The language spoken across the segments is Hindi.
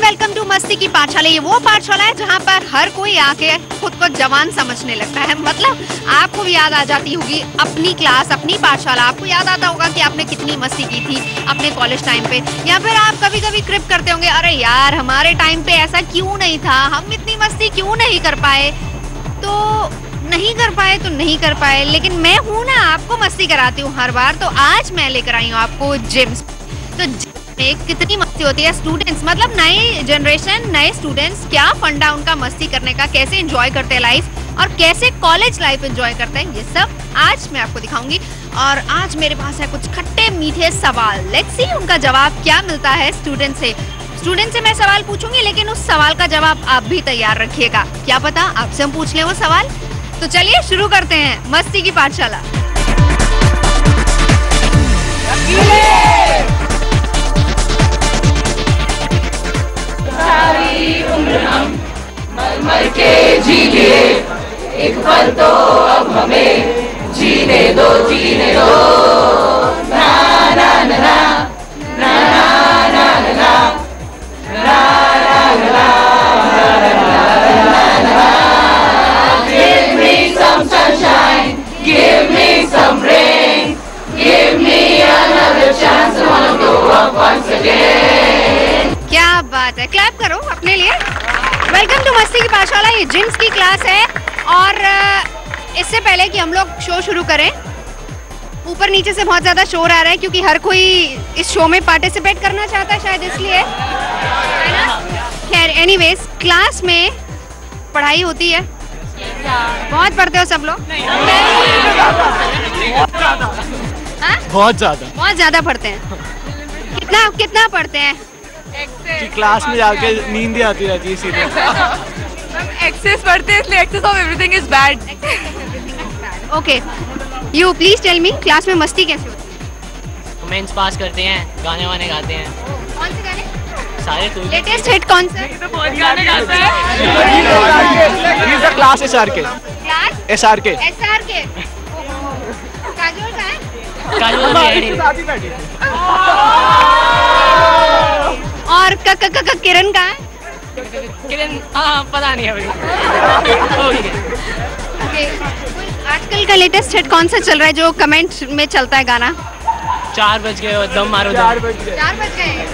वेलकम टू मस्ती की पाठशाला। ये वो पाठशाला है जहाँ पर हर कोई आके खुद को जवान समझने लगता है। मतलब आपको भी याद आ जाती होगी अपनी क्लास, अपनी पाठशाला। आपको याद आता होगा कि आपने कितनी मस्ती की थी अपने कॉलेज टाइम पे, या फिर आप कभी कभी क्रिप करते होंगे, अरे यार हमारे टाइम पे ऐसा क्यों नहीं था, हम इतनी मस्ती क्यों नहीं कर पाए। तो नहीं कर पाए, लेकिन मैं हूँ ना, आपको मस्ती कराती हूँ हर बार। तो आज मैं लेकर आई हूँ आपको जिम्स। तो में कितनी मस्ती होती है। स्टूडेंट्स मतलब नए जनरेशन, नए स्टूडेंट्स, क्या फंडा उनका मस्ती करने का, कैसे एंजॉय करते हैं लाइफ और कैसे कॉलेज लाइफ एंजॉय करते हैं, ये सब आज मैं आपको दिखाऊंगी। और आज मेरे पास है कुछ खट्टे मीठे सवाल। लेट्स सी उनका जवाब क्या मिलता है स्टूडेंट से मैं सवाल पूछूंगी, लेकिन उस सवाल का जवाब आप भी तैयार रखिएगा। क्या पता आपसे हम पूछ लें वो सवाल। तो चलिए शुरू करते हैं मस्ती की पाठशाला। सारी उम्र हम मर मर के जी लिए, एक पल तो अब हमें जीने दो ना ना ना ना ना ना ना ना ना। Give me some sunshine, give me some rain, give me another chance, I wanna go up once again. क्या बात है, क्लैप करो अपने लिए। वेलकम टू मस्ती की पाठशाला। ये जिम्स की क्लास है और इससे पहले कि हम लोग शो शुरू करें, ऊपर नीचे से बहुत ज़्यादा शोर आ रहा है क्योंकि हर कोई इस शो में पार्टिसिपेट करना चाहता है शायद, इसलिए है ना। खैर एनीवेज, क्लास में पढ़ाई होती है, बहुत पढ़ते हो सब लोग? बहुत ज़्यादा पढ़ते हैं। कितना पढ़ते हैं? कि क्लास में जाके नींद ही आती रहती है सीधे। एक्सेस पढ़ते हैं, इसलिए excess of everything is bad. Okay, you please tell me, class में मस्ती कैसे होती है? मेंस पास करते हैं, गाने वाने गाते हैं। कौन से गाने? सारे तो लेटेस्ट हिट कौन सा? गाने गाते हैं। Class SRK। Class SRK। Kajol का है? और किरण का है? किरण पता नहीं है भाई। ओके, आजकल का लेटेस्ट हिट कौन सा चल रहा है जो कमेंट में चलता है गाना? 4 बज गए, दम मारो। 4 बज गए,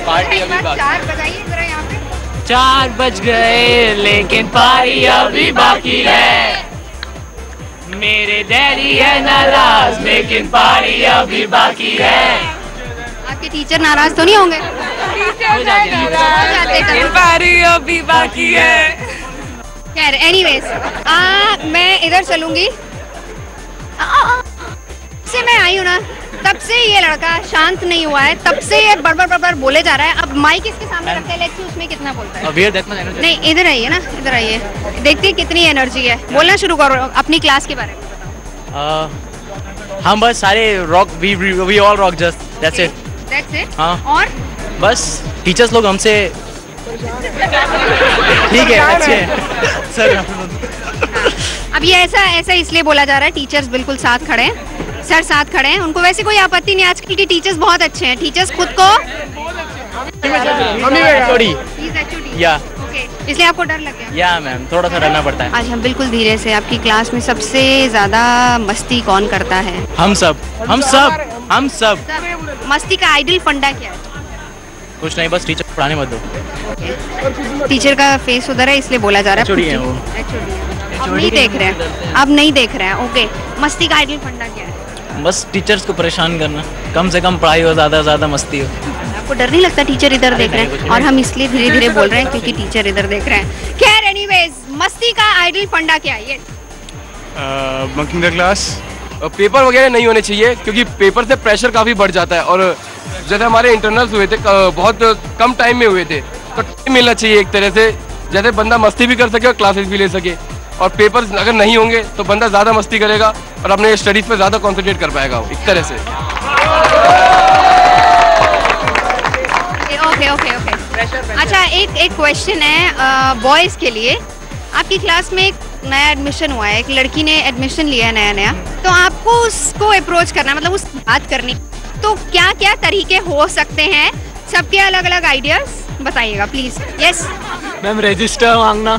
पार्टी अभी बाकी। 4 बजाइए जरा यहाँ पे। 4 बज गए लेकिन पार्टी अभी बाकी है। मेरे डैडी है नाराज लेकिन पार्टी अभी बाकी है। आपके टीचर नाराज तो नहीं होंगे? पार्टी अभी बाकी है। खैर एनीवेज, मैं इधर चलूंगी। से मैं आई हूँ ना, तब से ये लड़का शांत नहीं हुआ है, तब से ये बड़बड़ बोले जा रहा है। अब माइक इसके सामने रखते हैं, लेट्स सी उसमें कितना बोलता है। नहीं, इधर आइए ना, इधर आइए, देखते हैं कितनी एनर्जी है। बोलना शुरू करो अपनी क्लास के बारे में। हम बस सारे rock, we all rock, just that's it. हाँ, और बस टीचर्स लोग हमसे ठीक है, अच्छे सर। अब ये ऐसा इसलिए बोला जा रहा है, टीचर्स बिल्कुल साथ खड़े हैं, सर साथ खड़े हैं, उनको वैसे कोई आपत्ति नहीं। आजकल की टीचर्स बहुत अच्छे हैं, टीचर्स खुद को या इसलिए आपको डर लग गया? या मैम, थोड़ा सा डरना पड़ता है। आज हम बिल्कुल धीरे से, आपकी क्लास में सबसे ज्यादा मस्ती कौन करता है? हम सब। मस्ती का आइडियल फंडा क्या है? कुछ नहीं, बस टीचर पढ़ाने मत दो। टीचर का फेस उधर है इसलिए बोला जा रहा है। HOD है वो। अब नहीं देख रहे हैं। ओके, मस्ती का आइडियल फंडा क्या है? बस टीचर्स को परेशान करना, कम से कम पढ़ाई हो, ज्यादा मस्ती हो। आपको डर नहीं लगता टीचर इधर देख रहे हैं? और हम इसलिए धीरे धीरे बोल रहे हैं क्योंकि टीचर इधर देख रहे हैं। खैर एनीवेज, मस्ती का आइडियल फंडा क्या है? ये बंकिंग द क्लास। पेपर वगैरह नहीं होने चाहिए क्योंकि पेपर से प्रेशर काफ़ी बढ़ जाता है, और जैसे हमारे इंटरनल्स हुए थे बहुत कम टाइम में हुए थे, तो टाइम मिलना चाहिए एक तरह से, जैसे बंदा मस्ती भी कर सके और क्लासेस भी ले सके। और पेपर्स अगर नहीं होंगे तो बंदा ज़्यादा मस्ती करेगा और अपने स्टडीज़ पे ज़्यादा कॉन्सेंट्रेट कर पाएगा वो, एक तरह से। ओके। अच्छा, एक क्वेश्चन है बॉयज़ के लिए। आपकी क्लास में एक नया एडमिशन हुआ है, एक लड़की ने एडमिशन लिया है नया, तो आपको उसको अप्रोच करना, मतलब उससे बात करनी, तो क्या क्या तरीके हो सकते हैं? सबके अलग अलग आइडियाज बताइएगा प्लीज। यस मैम रजिस्टर मांगना।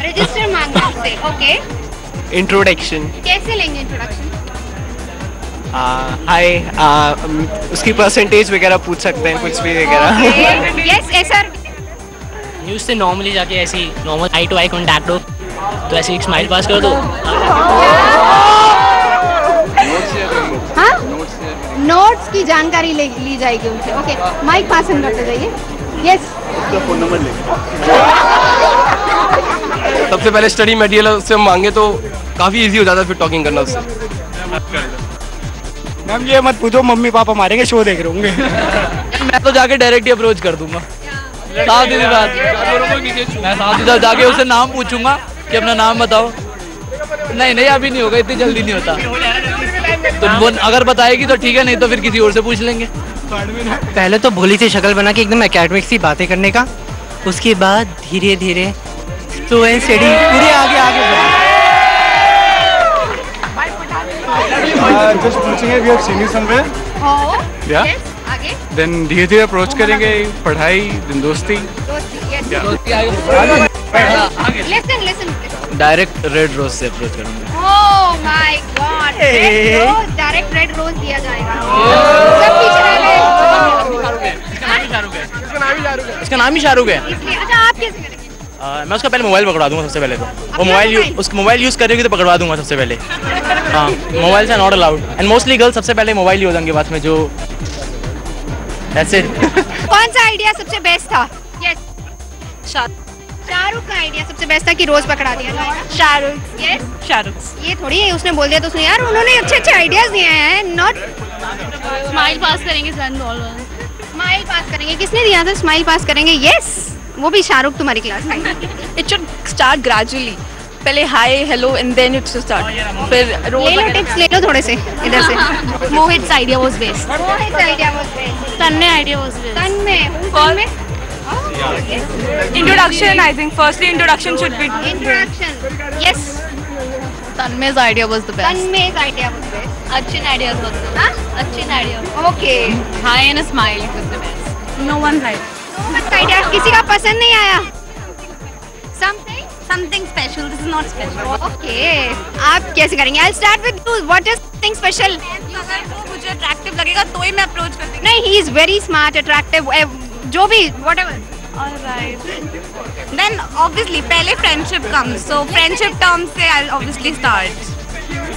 रजिस्टर मांगना से। Okay introduction. कैसे लेंगे इंट्रोडक्शन? हाय उसकी परसेंटेज वगैरह पूछ सकते हैं, कुछ भी वगैरह। Yes sir. न्यूज़ से नॉर्मली जाके ऐसी normal eye to eye contact हो तो ऐसे एक स्माइल पास कर दो। हाँ नोट्स की जानकारी ली जाएगी उनसे। ओके माइक पास करते जाइए। यस फोन नंबर ले। सबसे पहले स्टडी मटेरियल उससे मांगे तो काफ़ी इजी हो जाता है फिर टॉकिंग करना उससे। मैम ये मत पूछो, मम्मी पापा मारेंगे, शो देख रहे होंगे। मैं तो जाके डायरेक्ट ही अप्रोच कर दूंगा। साफ सीधी बात, मैं साफ सीधा जाके उससे नाम पूछूंगा कि अपना नाम बताओ। नहीं अभी नहीं होगा, इतनी जल्दी नहीं होता। तो वो अगर बताएगी तो ठीक है, नहीं तो फिर किसी और से पूछ लेंगे। पहले तो भोली सी शक्ल बना के एकदम एकेडमिक सी बातें करने का, उसके बाद धीरे धीरे तो स्टडी पूरे आगे जस्ट पूछेंगे we have seen you somewhere. या आगे देन धीरे धीरे अप्रोच करेंगे, पढ़ाई देन दोस्ती। लिसन डायरेक्ट रेड रोज से अप्रोच करूंगा। Oh my god, direct red rose दिया जाएगा। सब पीछे रह गए। उसका नाम ही शाहरुख है। अच्छा आप कैसे करेंगे? मैं उसका पहले मोबाइल पकड़ा दूंगा सबसे पहले तो। वो मोबाइल यूज करेगी तो पकड़वा दूंगा सबसे पहले। हाँ मोबाइल से not allowed and mostly girls सबसे पहले मोबाइल यूज होंगे बाद में जो। That's it. कौन सा आइडिया सबसे बेस्ट था? यस शाहरुख का आइडिया सबसे बेस्ट था कि रोज पकड़ा दिया जाएगा। शाहरुख। यस शाहरुख। ये थोड़ी है उसने बोल दिया तो उसने यार उन्होंने अच्छे आइडियाज दिए हैं। नॉट स्माइल पास करेंगे स्माइल पास करेंगे। किसने दिया था स्माइल पास करेंगे? यस वो भी शाहरुख तुम्हारी क्लास का। इट शुड स्टार्ट ग्रेजुअली, पहले hi hello and then it should start. फिर ले लो टिप्स ले लो थोड़े से इधर से। मोहित's idea was best. मोहित's idea was best. Tanmay idea was best. Tanmay Introduction, I think firstly introduction should be. Introduction. Yes Tanmay's idea was the best. तन्मय's idea was best. Achin idea was the हाँ? best. Achin idea. Okay Hi and a smile was the best. No one hi. Idea किसी का पसंद नहीं आया? Something special. This is not special. Okay आप कैसे करेंगे? I'll start with you. What is something special? अगर वो मुझे अट्रैक्टिव लगेगा तो ही मैं अप्रोच करती नहीं he is very smart, attractive, जो भी whatever. Alright. Then obviously पहले friendship comes. So friendship terms से I'll obviously start.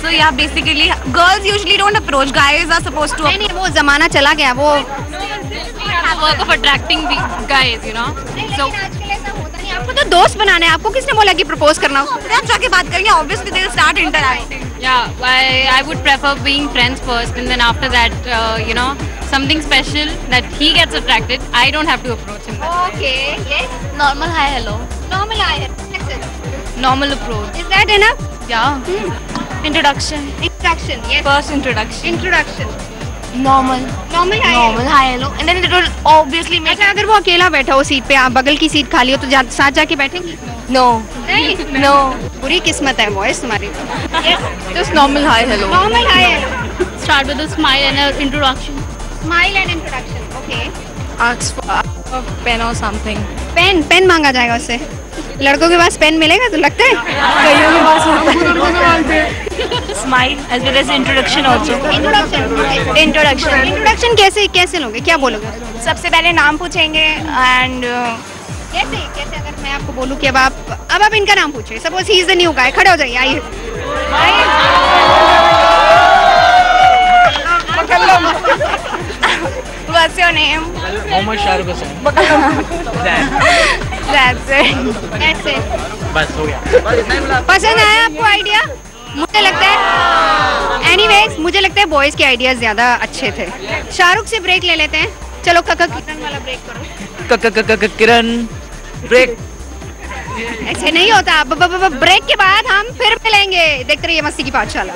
So yeah, basically girls usually don't approach. Guys are supposed to. नहीं वो जमाना चला गया वो। Work of attracting guys, you know. So आजकल ऐसा होता नहीं। आपको तो दोस्त बनाना है। आपको किसने बोला कि प्रपोज करना? आप जाके बात करेंगे. Obviously they'll start interacting. Yeah, I would prefer being friends first, and then after that, you know, something special that he gets attracted. I don't have to approach him. Okay, yes. Normal hi hello. Normal I am. Normal approach. Is that enough? Yeah. Introduction. Introduction. Yes. First introduction. Introduction. Normal. Normal I am. Normal hi hello. And then it will obviously make. अच्छा अगर वो अकेला बैठा हो सीट पे, आप बगल की सीट खाली हो तो साथ जाके बैठेंगी? No. नहीं No. बुरी किस्मत है बॉयज तुम्हारी। Just normal hi hello. Normal I am. Start with a smile and an introduction. Smile and introduction. Okay. Ask for a pen or something. Pen मांगा जाएगा उससे। लड़कों के पास पेन मिलेगा तो लगता है? कईयों के पास Smile as well as introduction also. Introduction. Introduction कैसे लोगे? क्या बोलोगे? सबसे पहले नाम पूछेंगे and कैसे अगर मैं आपको बोलूं कि अब आप इनका नाम पूछिए। Suppose he is the new guy, खड़े हो जाइए, आइए। what's your name? Mohammad Shahrukh Hasan. That's it. ऐसे बस हो गया। पसंद आया आपको आइडिया? मुझे लगता है एनीवेज मुझे लगता है बॉयज के आइडियाज ज्यादा अच्छे थे। शाहरुख से ब्रेक ले लेते हैं। चलो किरण वाला ब्रेक करो। किरण ब्रेक। ऐसे नहीं होता। ब्रेक के बाद हम फिर मिलेंगे। देखते रहिए मस्ती की पाठशाला।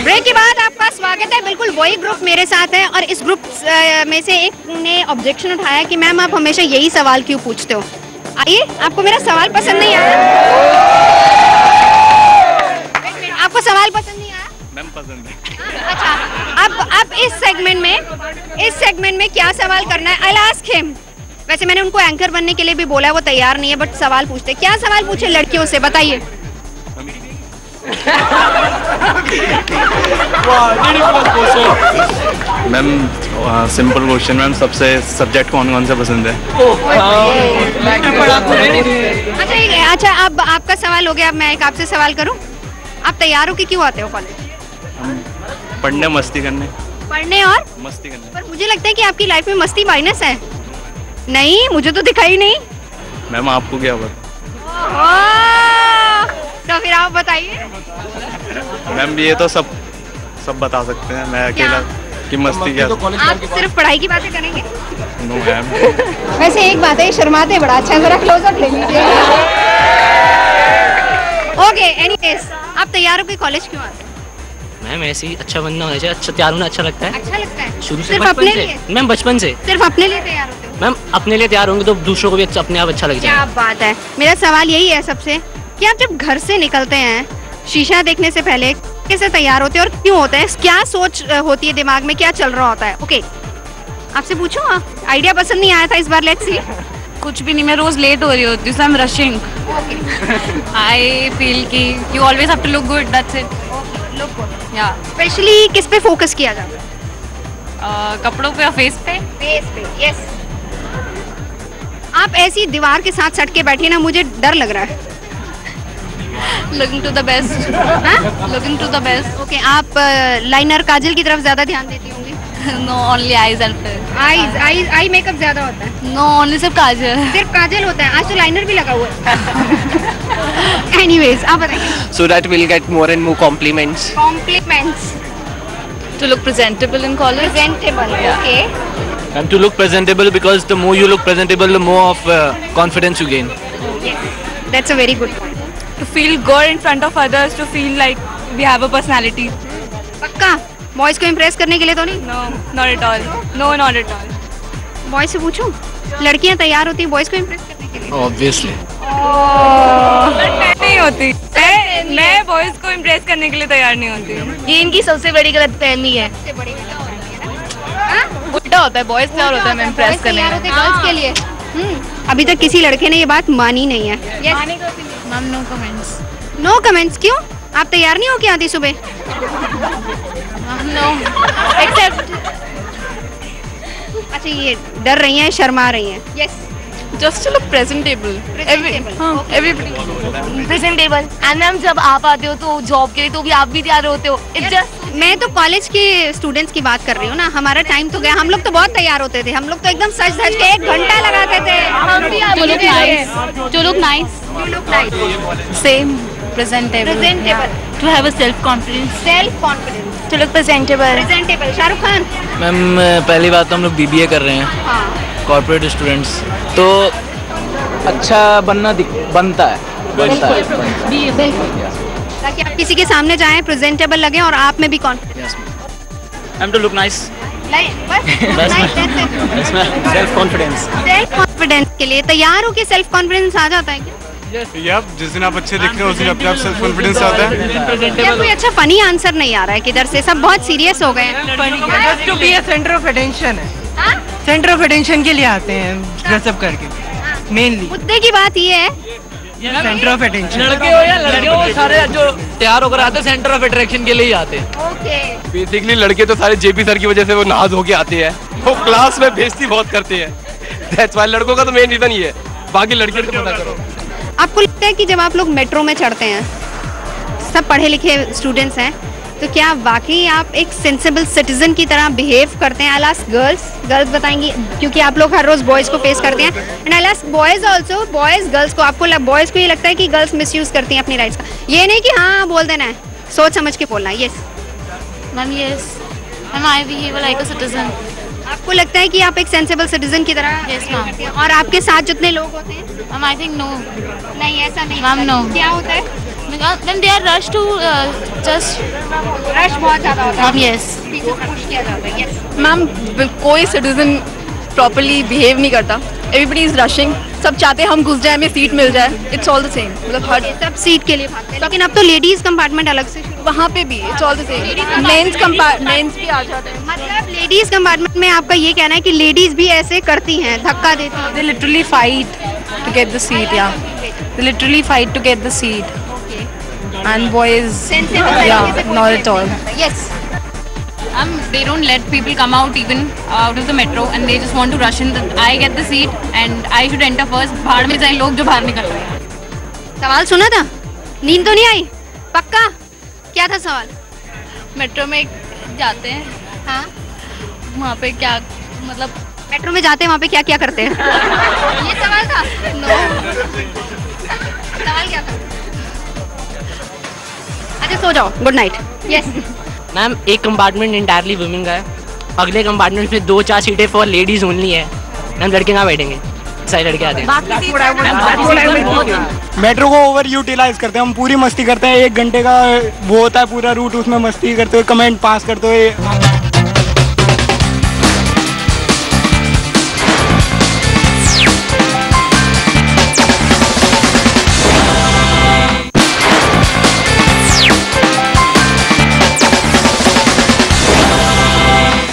ब्रेक के बाद आपका स्वागत है। बिल्कुल वही ग्रुप मेरे साथ है और इस ग्रुप में से एक ने ऑब्जेक्शन उठाया कि मैम आप हमेशा यही सवाल क्यों पूछते हो। आइए, आपको मेरा सवाल पसंद नहीं आया? आपको सवाल पसंद नहीं आया? मैम पसंद है। अच्छा, अब इस सेगमेंट में क्या सवाल करना है? I'll ask him। वैसे मैंने उनको एंकर बनने के लिए भी बोला है, वो तैयार नहीं है, बट सवाल पूछते। क्या सवाल पूछे लड़कियों से, बताइए। मैम सिंपल क्वेश्चन मैम, सबसे सब्जेक्ट कौन कौन से पसंद है? अच्छा, अब आपका सवाल हो गया, अब मैं एक आपसे सवाल करूं। आप तैयार हो कि क्यों आते हो कॉलेज? पढ़ने, मस्ती करने। पढ़ने और मस्ती करने। पर मुझे लगता है कि आपकी लाइफ में मस्ती माइनस है। नहीं, मुझे तो दिखाई नहीं। मैम आपको क्या पता? तो फिर आप बताइए। मैम ये तो सब बता सकते हैं, मैं अकेला कि मस्ती क्या। आप सिर्फ पढ़ाई की बातें करेंगे? No ma'am. वैसे एक बात है, शर्माते बड़ा अच्छा, जरा क्लोजअप ले लीजिए। ओके, एनीवेज, आप तैयार हो कि कॉलेज क्यों आते हैं? मैम ऐसे ही अच्छा बनना होना चाहिए, अच्छा तैयार होना अच्छा लगता है। अच्छा लगता है शुरू से, सिर्फ बचपन अपने से। लिए? मैम बचपन से। सिर्फ अपने लिए तैयार होते हो? मैम अपने लिए तैयार होंगे तो दूसरों को भी अपने आप अच्छा लग क्या जाएगा। बात है। मेरा सवाल यही है सबसे कि आप जब घर से निकलते हैं, शीशा देखने से पहले कैसे तैयार होते हैं और क्यों होते हैं? क्या सोच होती है दिमाग में, क्या चल रहा होता है? ओके, आपसे पूछूं? आइडिया पसंद नहीं आया था इस बार, लेट्स सी। कुछ भी नहीं, मैं रोज लेट हो रही होती हूँ, so I'm rushing। I feel कि you always have to look good, that's it. Yeah. Specially किस पे फोकस किया जाता है? कपड़ों पे और फेस पे? फेस पे, यस। आप ऐसी दीवार के साथ सट के बैठी ना, मुझे डर लग रहा है। Looking to the best. हाँ? Looking to the best. Okay, आप लाइनर काजल की तरफ ज्यादा ध्यान देती होंगी? No, only eyes and face. Eye makeup ज्यादा होता है? No, only सिर्फ काजल। सिर्फ काजल होता है? आज तो लाइनर भी लगा हुआ है। एनीवेज, आप बताइए। So that we'll get more and more compliments. Compliments. To look presentable in college. Presentable, okay. And to look presentable, because the more you look presentable, the more of confidence you gain. That's a very good point. To feel good in front of others, to feel like we have a personality। पक्का बॉयज को इम्प्रेस करने के लिए तो नहीं? No, not at all। No, not at all। Boys से पूछूं, लड़कियां तैयार होती हैं बॉयज को इम्प्रेस करने के लिए? Obviously. नहीं होती, मैं बॉयज को इम्प्रेस करने के लिए तैयार नहीं होती। ये इनकी सबसे बड़ी गलतफहमी है। उल्टा होता है, बॉयज तैयार होता है मैं इम्प्रेस करने तैयार होते गर्ल्स के लिए। अभी तक किसी लड़के ने ये बात मानी नहीं है। Ma'am no comments. No comments क्यों? आप तैयार नहीं हो क्या आती सुबह? No except. अच्छा, ये डर रही हैं, शर्मा रही हैं। Yes, just to look presentable. Presentable. And ma'am जब आप आते हो तो जॉब के लिए तो भी आप भी तैयार होते हो। इट्स जस्ट, मैं तो कॉलेज के स्टूडेंट्स की बात कर रही हूँ ना। हमारा टाइम तो गया, हम लोग तो बहुत तैयार होते थे। हम लोग तो एकदम सज धज के 1 घंटा लगाते थे। हम भी to look nice, to look nice, same presentable, to have a self confidence, to look presentable. Shahrukh Khan. Ma'am पहली बात तो हम लोग BBA कर रहे हैं, कॉर्पोरेट स्टूडेंट्स, तो अच्छा बनता है। ताकि आप किसी के सामने जाएं, प्रेजेंटेबल लगे और आप में भी confidence. I'm to look nice. Self confidence. Self confidence के लिए तैयार हो कि सेल्फ कॉन्फिडेंस आ जाता है क्या? जिस दिन आप अच्छे दिख रहे हो उस दिन अपने आप सेल्फ कॉन्फिडेंस आता है। क्या कोई अच्छा फनी आंसर नहीं आ रहा है किधर से? सब बहुत सीरियस हो गए हैं। Just to be a center of attention है। सेंटर ऑफ अटेंशन के लिए आते हैं ड्रेसअप करके, मेनली मुद्दे की बात ये है, सेंटर ऑफ अटेंशन। लड़के हो या लड़के हो, सारे जो तैयार होकर आते हैं सेंटर ऑफ अट्रैक्शन के लिए ही आते हैं। ओके। बेसिकली लड़के तो सारे JP सर की वजह से वो नाज होके आते हैं, वो क्लास में बेइज्जती बहुत करते हैं। That's why लड़कों का तो मेन रीजन ये है, बाकी लड़कियों को पता करो। आपको लगता है कि जब आप लोग मेट्रो में चढ़ते हैं, सब पढ़े लिखे स्टूडेंट्स हैं, तो क्या वाकई आप एक सेंसिबल सिटीजन की तरह बिहेव करते हैं? आई आस्क गर्ल्स बताएंगी, क्योंकि आप लोग हर रोज बॉयज को फेस करते हैं। And I ask boys also, boys girls को, आपको बॉयज को ये लगता है कि गर्ल्स मिसयूज करती हैं अपनी राइट्स का? ये नहीं कि हाँ बोल देना है, सोच समझ के बोलना है। Yes ma'am, yes ma'am, I behave like a citizen. आपको लगता है कि आप एक सेंसिबल सिटीजन की तरह Yes, ma'am. करती हैं? और आपके साथ जितने लोग होते हैं? Ma'am I think no. नहीं, ऐसा नहीं। Ma'am, no. क्या होता है? Then they are rushed to just rush बहुत ज्यादा होता है। yes. पुश किया जाता है। Yes. मैम कोई सिटीजन प्रॉपर्ली बिहेव नहीं करता, एवरीबडी इज रशिंग, सब चाहते हैं हम घुस जाए, हमें सीट मिल जाए, इट्स ऑल द सेम, मतलब हर सब सीट के लिए भागते हैं, लेकिन अब तो लेडीज कंपार्टमेंट अलग से वहाँ पे भी it's all the same, mens भी आ जाते हैं। मतलब लेडीज कंपार्टमेंट में आपका ये कहना है कि लेडीज भी ऐसे करती हैं, धक्का देती हैं? They literally fight to get the seat, yeah. They literally fight to get the seat. And boys, yeah, not at all. Yes. They don't let people come out even out of the metro, and they just want to rush in. I get the seat, and I should enter first. भाड़ में जाए लोग जो बाहर निकल रहे हैं। सवाल सुना था? नींद तो नहीं आई? पक्का? क्या था सवाल? मेट्रो में जाते हैं, हाँ, वहाँ पे क्या मतलब मेट्रो में जाते हैं, वहाँ पे क्या क्या करते हैं? ये सवाल था? नो। सवाल क्या था? अच्छा सो जाओ, गुड नाइट। यस। मैम एक कंपार्टमेंट इंटायरली वुमेन का है, अगले कंपार्टमेंट में 2-4 सीटें फॉर लेडीज ओनली है। मैम लड़के कहाँ बैठेंगे, सारे लड़के आते हैं। मेट्रो को ओवर यूटिलाइज करते हैं हम, पूरी मस्ती करते हैं, 1 घंटे का वो होता है पूरा रूट, उसमें मस्ती करते हुए, कमेंट पास करते हुए।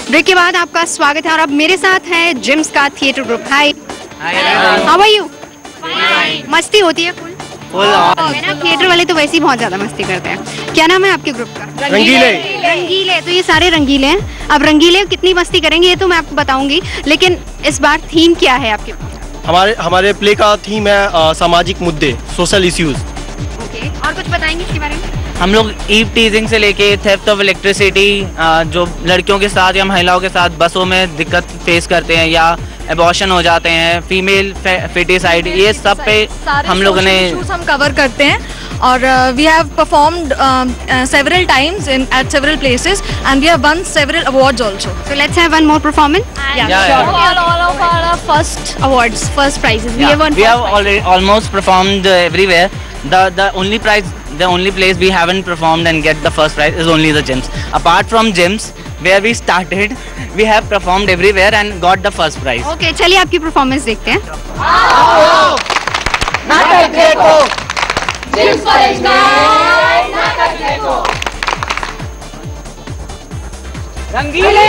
ब्रेक के बाद आपका स्वागत है और अब मेरे साथ है जिम्स का theatre group. Hi, how are you? मस्ती होती है फुल ना, थिएटर वाले तो वैसे ही बहुत ज्यादा मस्ती करते हैं। क्या नाम है आपके ग्रुप का? रंगीले। रंगीले, तो ये सारे रंगीले हैं। अब रंगीले कितनी मस्ती करेंगे ये तो मैं आपको बताऊंगी, लेकिन इस बार थीम क्या है आपके? हमारे प्ले का थीम है सामाजिक मुद्दे, सोशल इश्यूज। ओके, और कुछ बताएंगे इसके बारे में? हम लोग ईव टीजिंग से लेके थेफ्ट ऑफ इलेक्ट्रिसिटी, जो लड़कियों के साथ या महिलाओं के साथ बसों में दिक्कत फेस करते हैं या एबॉर्शन हो जाते हैं, फीमेल फेटिसाइड, ये सब पे हम लोगों ने हम कवर करते हैं। और we have performed several times in at several places and we have won several awards also. So let's have one more performance. all of our first awards, first prizes. We have already almost performed everywhere. The only place we haven't performed and get the first prize is only the gyms. Apart from gyms, where we started, we have performed everywhere and got the first prize. Okay, चलिए आपकी परफॉर्मेंस देखते हैं। नाटक देखो, जिम्स कॉलेज में नाटक देखो। रंगीले,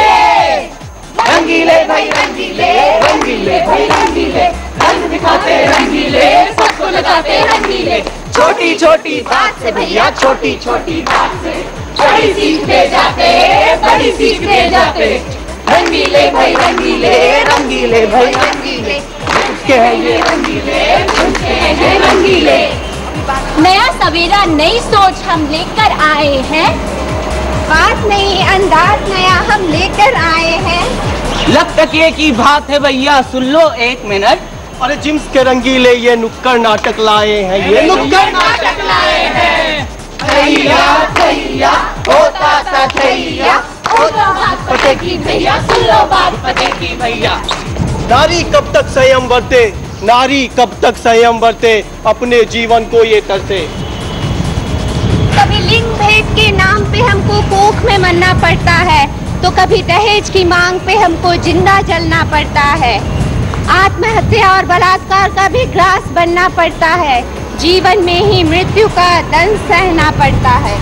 रंगीले भाई रंगीले, रंगीले भाई रंगीले, रंग दिखाते रंगीले, सबको लगाते रंगीले। छोटी छोटी बात से भैया, छोटी छोटी बात से बड़ी सीखते जाते, बड़ी सीखते जाते। रंगीले भाई रंगीले, रंगीले भाई रंगीले, उसके हैं ये रंगीले, उसके हैं ये रंगीले। नया सवेरा, नई सोच हम लेकर आए हैं, बात नहीं अंदाज नया हम लेकर आए हैं। लग तकिए की बात है भैया, सुन लो 1 मिनट। अरे जिम्स के रंगीले ये नुक्कड़ नाटक लाए हैं, ये नुक्कड़ नाटक लाए हैं। थैया थैया होता सा थैया, होता बात पते की भैया, सुन लो बात पते की भैया। नारी कब तक संयम बरते, नारी कब तक संयम बरते, अपने जीवन को ये तरसे। कभी लिंग भेद के नाम पे हमको कोख में मरना पड़ता है, तो कभी दहेज की मांग पे हमको जिंदा जलना पड़ता है। आत्महत्या और बलात्कार का भी ग्रास बनना पड़ता है, जीवन में ही मृत्यु का दंड सहना पड़ता है।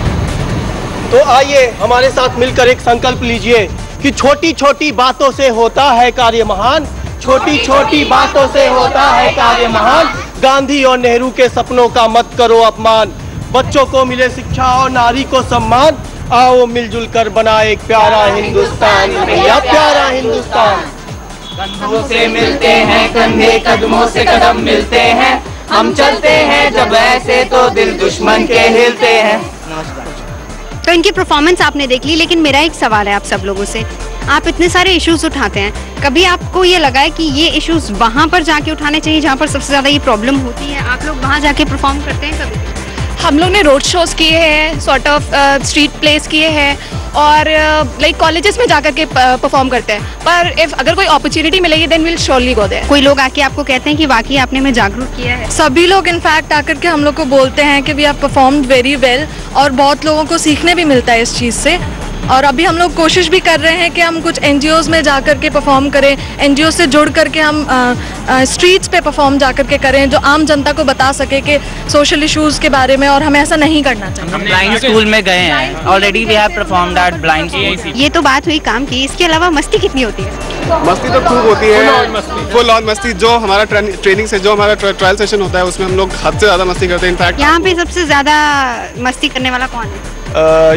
तो आइए हमारे साथ मिलकर एक संकल्प लीजिए कि छोटी छोटी बातों से होता है कार्य महान, छोटी छोटी बातों से होता है कार्य महान। गांधी और नेहरू के सपनों का मत करो अपमान, बच्चों को मिले शिक्षा और नारी को सम्मान। आओ मिलजुल कर बनाए एक प्यारा हिंदुस्तान, भैया प्यारा हिंदुस्तान। कंधों से मिलते हैं कंधे, कदमों से कदम मिलते हैं, हम चलते हैं जब ऐसे तो दिल दुश्मन के हिलते हैं। तो इनकी परफॉर्मेंस आपने देख ली, लेकिन मेरा एक सवाल है आप सब लोगों से। आप इतने सारे इश्यूज उठाते हैं, कभी आपको ये लगा है कि ये इश्यूज वहाँ पर जाके उठाने चाहिए जहाँ पर सबसे ज़्यादा ये प्रॉब्लम होती है? आप लोग वहाँ जाके परफॉर्म करते हैं कभी? हम लोग ने रोड शोज किए हैं, सॉर्ट ऑफ स्ट्रीट प्लेस किए हैं और लाइक कॉलेजेस में जाकर के परफॉर्म करते हैं। पर इफ अगर कोई अपॉर्चुनिटी मिलेगी then will surely go there. कोई लोग आके आपको कहते हैं कि वाकई आपने हमें जागरूक किया है? सभी लोग इनफैक्ट आकर के हम लोग को बोलते हैं कि we have performed very well और बहुत लोगों को सीखने भी मिलता है इस चीज़ से। और अभी हम लोग कोशिश भी कर रहे हैं कि हम कुछ NGOs में जा कर के परफॉर्म करें, NGO से जुड़ करके हम स्ट्रीट्स पे परफॉर्म जा कर के करें, जो आम जनता को बता सके कि सोशल इश्यूज़ के बारे में, और हमें ऐसा नहीं करना चाहिए। हम ब्लाइंड स्कूल में गए हैं, already we have performed at blind school. ये तो बात हुई काम की, इसके अलावा मस्ती कितनी होती है? मस्ती तो खूब होती है, फुल ऑन मस्ती। जो हमारा ट्रेनिंग से जो हमारा ट्रायल सेशन होता है उसमें हम लोग हद से ज़्यादा मस्ती करते हैं। इनफैक्ट यहाँ पे सबसे ज़्यादा मस्ती करने वाला कौन है?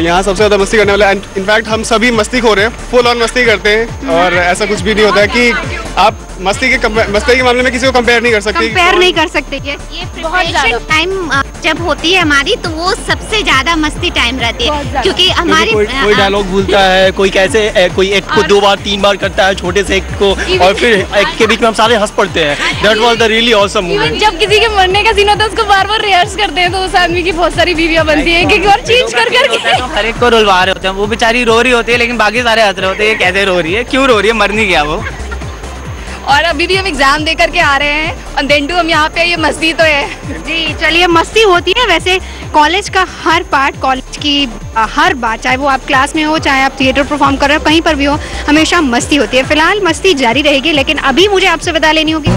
यहाँ सबसे ज़्यादा मस्ती करने वाला, इनफैक्ट हम सभी मस्ती खो रहे हैं, फुल ऑन मस्ती करते हैं और ऐसा कुछ भी नहीं होता है कि आप मस्ती के मामले में किसी को कंपेयर नहीं कर सकते। कंपेयर नहीं कर सकते। ये प्रिपरेशन टाइम जब होती है हमारी तो वो सबसे ज्यादा मस्ती टाइम रहती है, क्योंकि हमारी कोई डायलॉग भूलता है, कोई कैसे कोई एक को 2 बार 3 बार करता है, छोटे से एक को, और फिर एक के बीच में हम सारे हंस पड़ते हैं। That was the really awesome moment. जब किसी के मरने का सीन होता है उसको बार बार रिहर्स करते हैं तो उस आदमी की बहुत सारी बीवियां बनती है कि और चेंज कर करके हर एक को रुलवा रहे होते हैं। वो बेचारी रो रही होती है लेकिन बाकी सारे हंस रहे होते हैं, ये कैसे रो रही है, क्यों रो रही है, मर नहीं गया वो। और अभी भी हम एग्जाम दे करके आ रहे हैं और देन टू हम यहाँ पे, ये मस्ती तो है। जी चलिए, मस्ती होती है। वैसे कॉलेज का हर पार्ट, कॉलेज की हर बात, चाहे वो आप क्लास में हो, चाहे आप थिएटर परफॉर्म कर रहे हो, कहीं पर भी हो, हमेशा मस्ती होती है। फिलहाल मस्ती जारी रहेगी, लेकिन अभी मुझे आपसे विदा लेनी होगी।